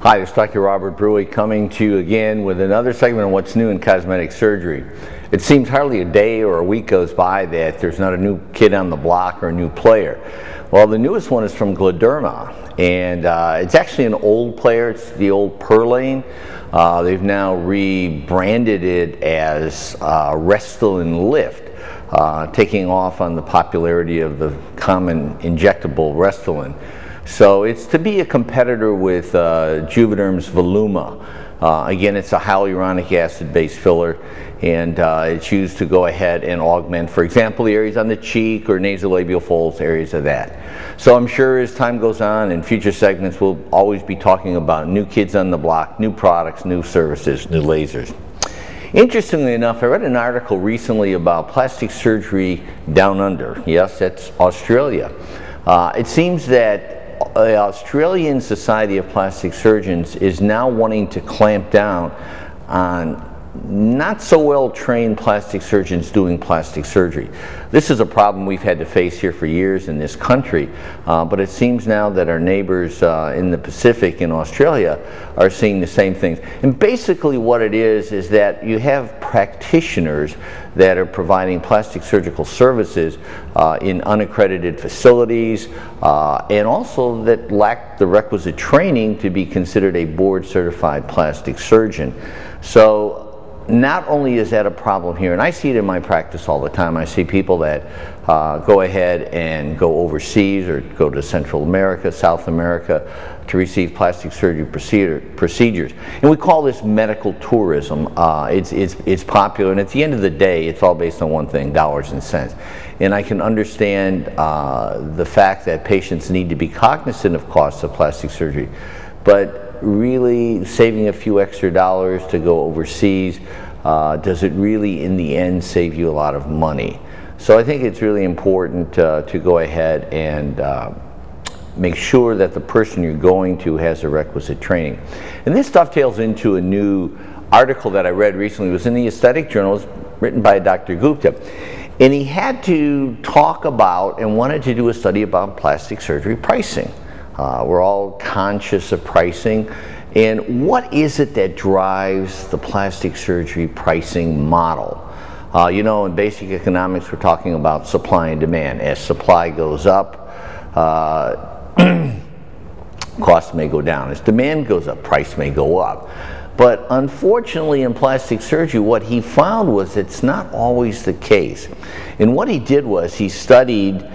Hi, this is Dr. Robert Brueck coming to you again with another segment on what's new in cosmetic surgery. It seems hardly a day or a week goes by that there's not a new kid on the block or a new player. Well, the newest one is from Glederma, and it's actually an old player. It's the old Perlane. They've now rebranded it as Restylane Lift, taking off on the popularity of the common injectable Restylane. So it's to be a competitor with Juvederm's Voluma. Again, it's a hyaluronic acid-based filler, and it's used to go ahead and augment, for example, the areas on the cheek or nasolabial folds, areas of that. So I'm sure as time goes on in future segments, we'll always be talking about new kids on the block, new products, new services, new lasers. Interestingly enough, I read an article recently about plastic surgery down under. Yes, that's Australia. It seems that the Australian Society of Plastic Surgeons is now wanting to clamp down on not so well trained plastic surgeons doing plastic surgery. This is a problem we've had to face here for years in this country, but it seems now that our neighbors in the Pacific in Australia are seeing the same things. And basically what it is that you have practitioners that are providing plastic surgical services in unaccredited facilities and also that lack the requisite training to be considered a board certified plastic surgeon. So not only is that a problem here, and I see it in my practice all the time. I see people that go ahead and go overseas or go to Central America, South America to receive plastic surgery procedures. And we call this medical tourism. It's popular, and at the end of the day, it's all based on one thing: dollars and cents. And I can understand the fact that patients need to be cognizant of costs of plastic surgery, but really saving a few extra dollars to go overseas, does it really in the end save you a lot of money? So I think it's really important to go ahead and make sure that the person you're going to has the requisite training. And this dovetails into a new article that I read recently. It was in the Aesthetic Journal. It was written by Dr. Gupta. And he had to talk about and wanted to do a study about plastic surgery pricing. We're all conscious of pricing, and what is it that drives the plastic surgery pricing model? You know, in basic economics, we're talking about supply and demand. As supply goes up, costs may go down. As demand goes up, price may go up. But unfortunately in plastic surgery, what he found was it's not always the case. And what he did was he studied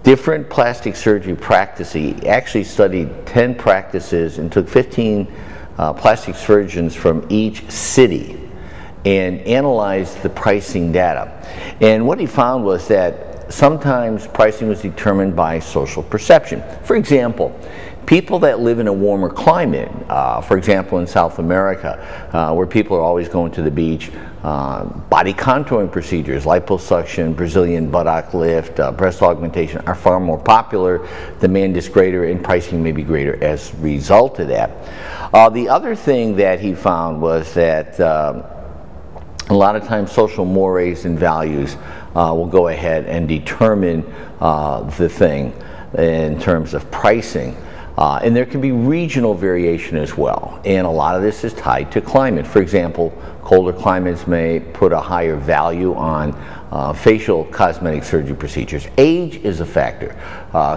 different plastic surgery practices. He actually studied 10 practices and took 15 plastic surgeons from each city and analyzed the pricing data. And what he found was that sometimes pricing was determined by social perception. For example, people that live in a warmer climate, for example in South America, where people are always going to the beach, body contouring procedures, liposuction, Brazilian buttock lift, breast augmentation are far more popular. Demand is greater and pricing may be greater as a result of that. The other thing that he found was that a lot of times social mores and values will go ahead and determine the thing in terms of pricing. And there can be regional variation as well, and a lot of this is tied to climate. For example, colder climates may put a higher value on facial cosmetic surgery procedures. Age is a factor.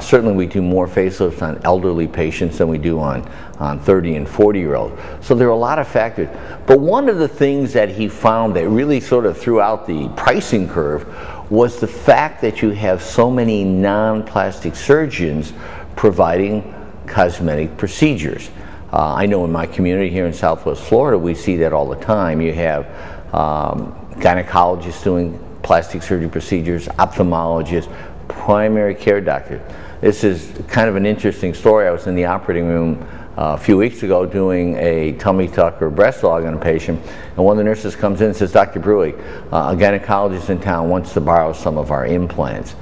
Certainly we do more facelifts on elderly patients than we do on 30 and 40-year-olds. So there are a lot of factors. But one of the things that he found that really sort of threw out the pricing curve was the fact that you have so many non-plastic surgeons providing cosmetic procedures. I know in my community here in Southwest Florida, we see that all the time. You have gynecologists doing plastic surgery procedures, ophthalmologists, primary care doctors. This is kind of an interesting story. I was in the operating room a few weeks ago doing a tummy tuck or breast aug on a patient, and one of the nurses comes in and says, "Dr. Brueck, a gynecologist in town wants to borrow some of our implants."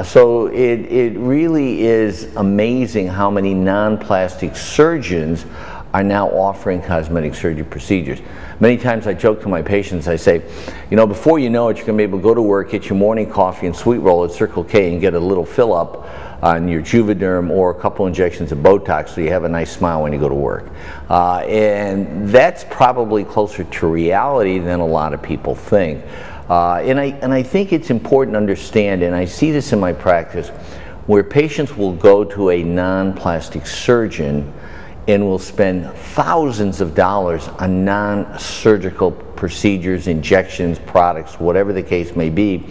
So it really is amazing how many non-plastic surgeons are now offering cosmetic surgery procedures. Many times I joke to my patients, I say, you know, before you know it, you're going to be able to go to work, get your morning coffee and sweet roll at Circle K and get a little fill up on your Juvederm or a couple injections of Botox so you have a nice smile when you go to work. And that's probably closer to reality than a lot of people think. And I think it's important to understand, and I see this in my practice, where patients will go to a non-plastic surgeon and will spend thousands of dollars on non-surgical procedures, injections, products, whatever the case may be,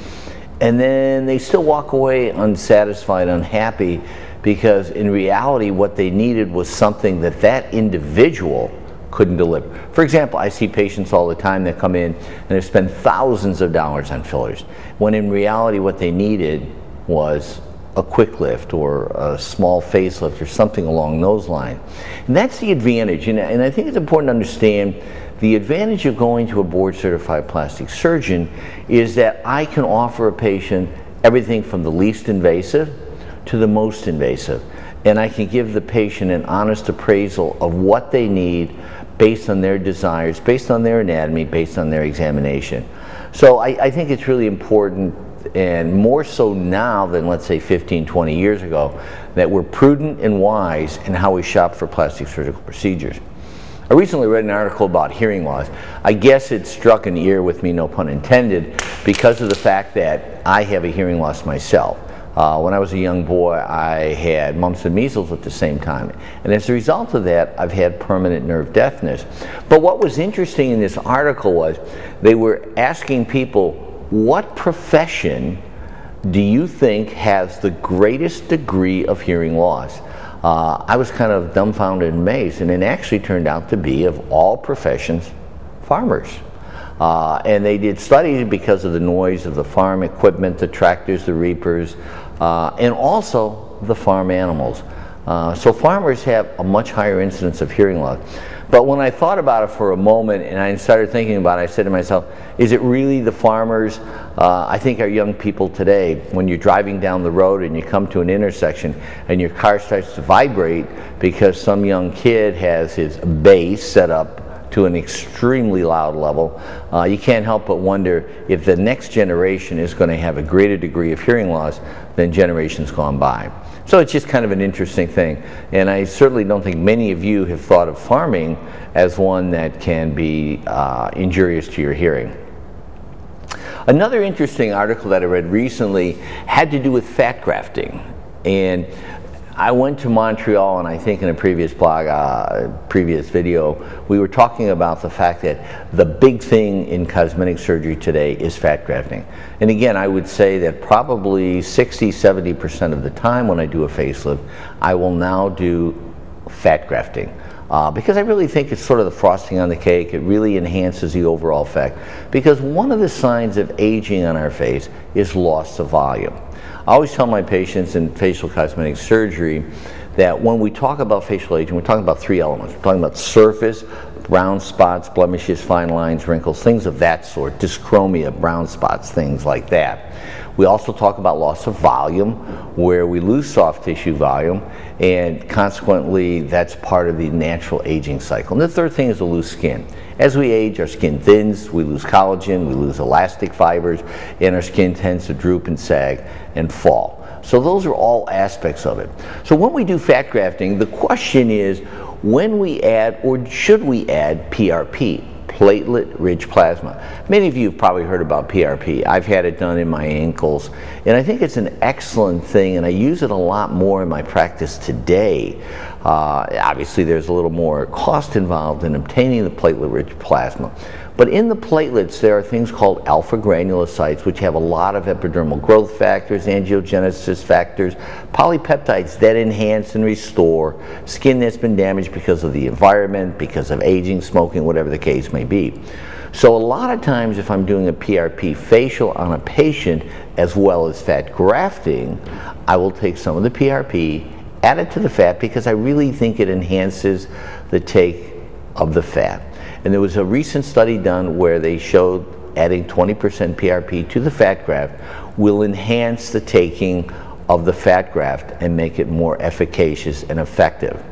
and then they still walk away unsatisfied, unhappy, because in reality what they needed was something that that individual couldn't deliver. For example, I see patients all the time that come in and they spend thousands of dollars on fillers, when in reality what they needed was a quick lift or a small facelift or something along those lines. And that's the advantage, and I think it's important to understand the advantage of going to a board-certified plastic surgeon is that I can offer a patient everything from the least invasive to the most invasive, and I can give the patient an honest appraisal of what they need based on their desires, based on their anatomy, based on their examination. So I think it's really important, and more so now than, let's say, 15, 20 years ago, that we're prudent and wise in how we shop for plastic surgical procedures. I recently read an article about hearing loss. I guess it struck an ear with me, no pun intended, because of the fact that I have a hearing loss myself. When I was a young boy, I had mumps and measles at the same time. And as a result of that, I've had permanent nerve deafness. But what was interesting in this article was they were asking people, what profession do you think has the greatest degree of hearing loss? I was kind of dumbfounded and amazed, and it actually turned out to be, of all professions, farmers. And they did studies because of the noise of the farm equipment, the tractors, the reapers, and also the farm animals. So farmers have a much higher incidence of hearing loss. But when I thought about it for a moment and I started thinking about it, I said to myself, is it really the farmers? I think our young people today, when you're driving down the road and you come to an intersection and your car starts to vibrate because some young kid has his bass set up to an extremely loud level, you can't help but wonder if the next generation is going to have a greater degree of hearing loss than generations gone by. So it's just kind of an interesting thing, and I certainly don't think many of you have thought of farming as one that can be injurious to your hearing. Another interesting article that I read recently had to do with fat grafting, and I went to Montreal, and I think in a previous blog, previous video, we were talking about the fact that the big thing in cosmetic surgery today is fat grafting. And again, I would say that probably 60–70% of the time when I do a facelift, I will now do fat grafting. Because I really think it's sort of the frosting on the cake. It really enhances the overall effect. Because one of the signs of aging on our face is loss of volume. I always tell my patients in facial cosmetic surgery that when we talk about facial aging, we're talking about three elements. We're talking about surface, brown spots, blemishes, fine lines, wrinkles, things of that sort, dyschromia, brown spots, things like that. We also talk about loss of volume, where we lose soft tissue volume, and consequently that's part of the natural aging cycle. And the third thing is the loose skin. As we age, our skin thins, we lose collagen, we lose elastic fibers, and our skin tends to droop and sag and fall. So those are all aspects of it. So when we do fat grafting, the question is, when we add, or should we add, PRP, platelet-rich plasma? Many of you have probably heard about PRP. I've had it done in my ankles, and I think it's an excellent thing, and I use it a lot more in my practice today. Obviously there's a little more cost involved in obtaining the platelet-rich plasma. But in the platelets there are things called alpha granulocytes, which have a lot of epidermal growth factors, angiogenesis factors, polypeptides that enhance and restore skin that's been damaged because of the environment, because of aging, smoking, whatever the case may be. So a lot of times if I'm doing a PRP facial on a patient as well as fat grafting, I will take some of the PRP, add it to the fat, because I really think it enhances the take of the fat. And there was a recent study done where they showed adding 20% PRP to the fat graft will enhance the taking of the fat graft and make it more efficacious and effective.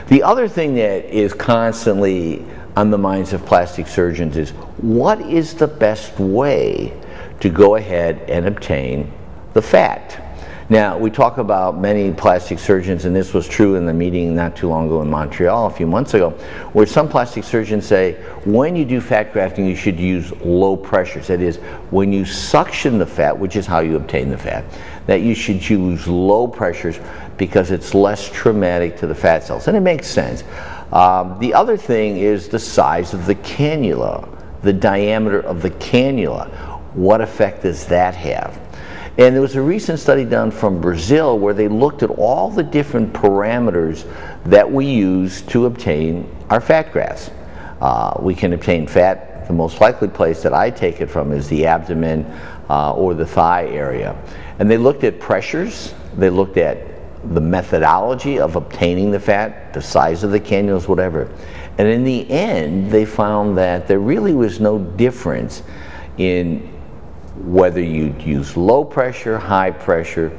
The other thing that is constantly on the minds of plastic surgeons is, what is the best way to go ahead and obtain the fat? Now, we talk about many plastic surgeons, and this was true in the meeting not too long ago in Montreal a few months ago, where some plastic surgeons say when you do fat grafting you should use low pressures. That is, when you suction the fat, which is how you obtain the fat, that you should use low pressures because it's less traumatic to the fat cells. And it makes sense. The other thing is the size of the cannula, the diameter of the cannula. What effect does that have? And there was a recent study done from Brazil where they looked at all the different parameters that we use to obtain our fat grafts. We can obtain fat. The most likely place that I take it from is the abdomen or the thigh area. And they looked at pressures, they looked at the methodology of obtaining the fat, the size of the cannulas, whatever. And in the end, they found that there really was no difference in whether you use low pressure, high pressure,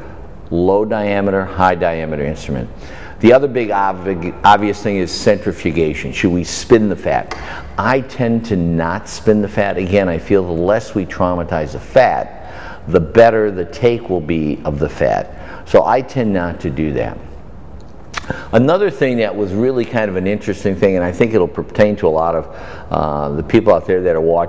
low diameter, high diameter instrument. The other big obvious thing is centrifugation. Should we spin the fat? I tend to not spin the fat. Again, I feel the less we traumatize the fat, the better the take will be of the fat. So I tend not to do that. Another thing that was really kind of an interesting thing, and I think it'll pertain to a lot of the people out there that are watching